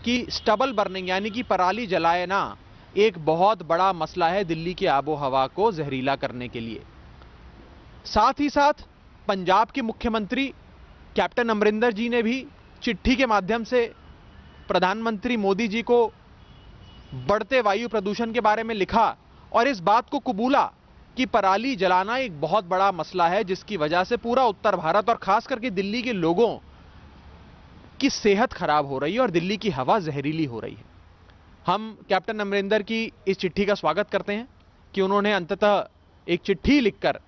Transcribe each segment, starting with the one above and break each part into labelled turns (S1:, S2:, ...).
S1: कि stubble burning यानी कि पराली जलाना एक बहुत बड़ा मसला है दिल्ली की आबो हवा को जहरीला करने के लिए। साथ ही साथ पंजाब के मुख्यमंत्री कैप्टन अमरिंदर जी ने भी चिट्ठी के माध्यम से प्रधानमंत्री मोदी जी को बढ़ते वायु प्रदूषण के बारे में लिखा और इस बात को कबूला कि पराली जलाना एक बहुत बड़ा मसला है जिसकी वजह से पूरा उत्तर भारत और खास करके दिल्ली के लोगों की सेहत खराब हो रही है और दिल्ली की हवा जहरीली हो रही है। हम कैप्टन अमरिंदर की इस चिट्ठी का स्वागत करते हैं कि उन्होंने अंततः एक चिट्ठी लिखकर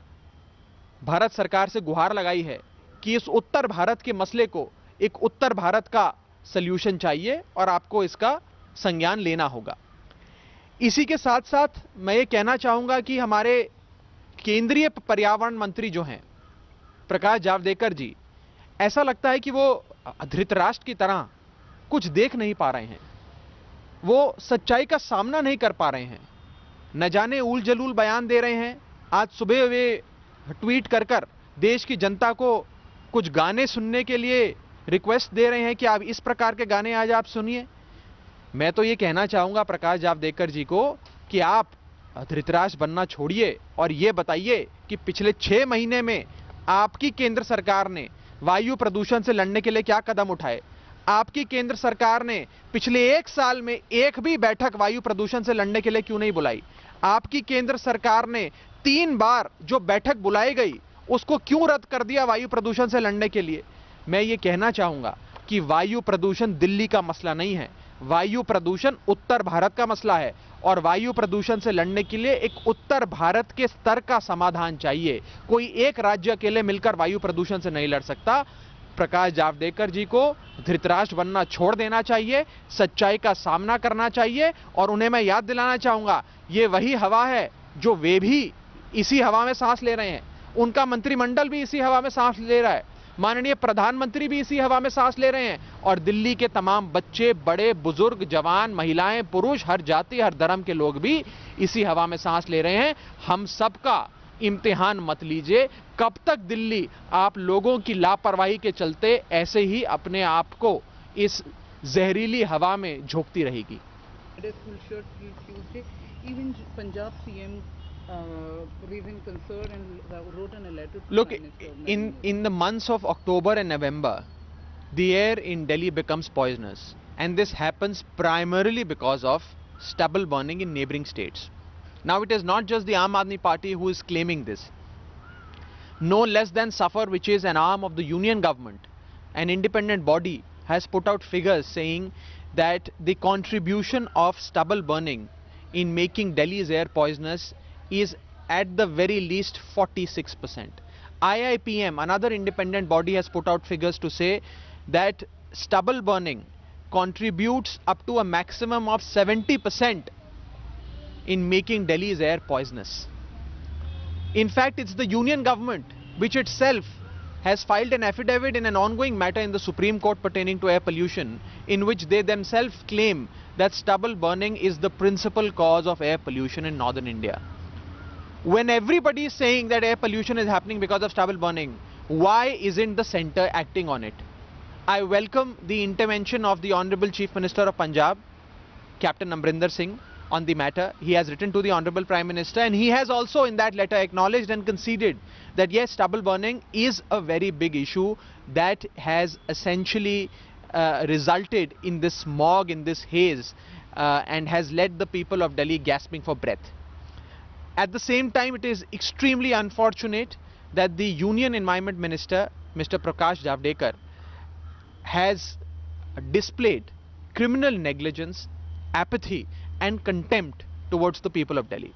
S1: भारत सरकार से गुहार लगाई है कि इस उत्तर भारत के मसले को एक उत्तर भारत का सल्यूशन चाहिए और आपको इसका संज्ञान लेना होगा। इसी के साथ साथ मैं ये कहना चाहूंगा कि हमारे केंद्रीय पर्यावरण मंत्री जो हैं प्रकाश जावड़ेकर जी, ऐसा लगता है कि वो धृतराष्ट्र की तरह कुछ देख नहीं पा रहे हैं, वो सच्चाई का सामना नहीं कर पा रहे हैं, न जाने उल जलूल बयान दे रहे हैं। आज सुबह वे ट्वीट कर कर देश की जनता को कुछ गाने सुनने के लिए रिक्वेस्ट दे रहे हैं कि आप इस प्रकार के गाने आज आप सुनिए। मैं तो ये कहना चाहूंगा प्रकाश जावड़ेकर जी को कि आप धृतराष्ट्र बनना छोड़िए और ये बताइए कि पिछले 6 महीने में आपकी केंद्र सरकार ने वायु प्रदूषण से लड़ने के लिए क्या कदम उठाए। आपकी केंद्र सरकार ने पिछले 1 साल में एक भी बैठक वायु प्रदूषण से लड़ने के लिए क्यों नहीं बुलाई। आपकी केंद्र सरकार ने 3 बार जो बैठक बुलाई गई उसको क्यों रद्द कर दिया वायु प्रदूषण से लड़ने के लिए। मैं ये कहना चाहूंगा कि वायु प्रदूषण दिल्ली का मसला नहीं है, वायु प्रदूषण उत्तर भारत का मसला है और वायु प्रदूषण से लड़ने के लिए एक उत्तर भारत के स्तर का समाधान चाहिए। कोई एक राज्य अकेले मिलकर वायु प्रदूषण से नहीं लड़ सकता। प्रकाश जावड़ेकर जी को धृतराष्ट्र बनना छोड़ देना चाहिए, सच्चाई का सामना करना चाहिए और उन्हें मैं याद दिलाना चाहूंगा ये वही हवा है जो वे भी इसी हवा में सांस ले रहे हैं, उनका मंत्रिमंडल भी इसी हवा में सांस ले रहा है, माननीय प्रधानमंत्री भी इसी हवा में सांस ले रहे हैं और दिल्ली के तमाम बच्चे, बड़े, बुजुर्ग, जवान, महिलाएं, पुरुष, हर जाति हर धर्म के लोग भी इसी हवा में सांस ले रहे हैं। हम सबका इम्तिहान मत लीजिए। कब तक दिल्ली आप लोगों की लापरवाही के चलते ऐसे ही अपने आप को इस जहरीली हवा में झोंकती रहेगी।
S2: raising concern and wrote in a letter to
S1: Look,
S2: Prime Minister.
S1: in the months of October and November, the air in Delhi becomes poisonous, and this happens primarily because of stubble burning in neighboring states. Now, it is not just the Aam Aadmi Party who is claiming this. No less than SAFAR, which is an arm of the union government, an independent body, has put out figures saying that the contribution of stubble burning in making Delhi's air poisonous is at the very least 46%. IIPM, another independent body, has put out figures to say that stubble burning contributes up to a maximum of 70% in making Delhi's air poisonous. In fact, it's the union government which itself has filed an affidavit in an ongoing matter in the Supreme Court pertaining to air pollution, in which they themselves claim that stubble burning is the principal cause of air pollution in northern India. When everybody is saying that air pollution is happening because of stubble burning, why isn't the centre acting on it? I welcome the intervention of the Honourable Chief Minister of Punjab, Captain Amrinder Singh, on the matter. He has written to the Honourable Prime Minister and he has also in that letter acknowledged and conceded that yes, stubble burning is a very big issue that has essentially resulted in this smog, in this haze, and has led the people of Delhi gasping for breath. At the same time, it is extremely unfortunate that the Union Environment Minister, Mr. Prakash Javadekar, has displayed criminal negligence, apathy and contempt towards the people of Delhi.